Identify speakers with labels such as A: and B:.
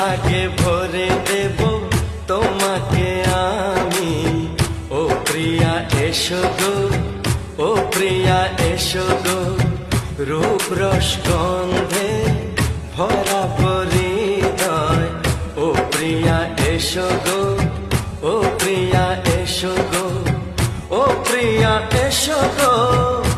A: ভাগে ভরে দেব তোমাকে আমি। ও প্রিয়া এসো গো, ও প্রিয়া এসো গো, রূপ রস গন্ধে ভরা হৃদয়। ও প্রিয়া এসো গো, ও প্রিয়া এসো গো, ও প্রিয়া এসো গো।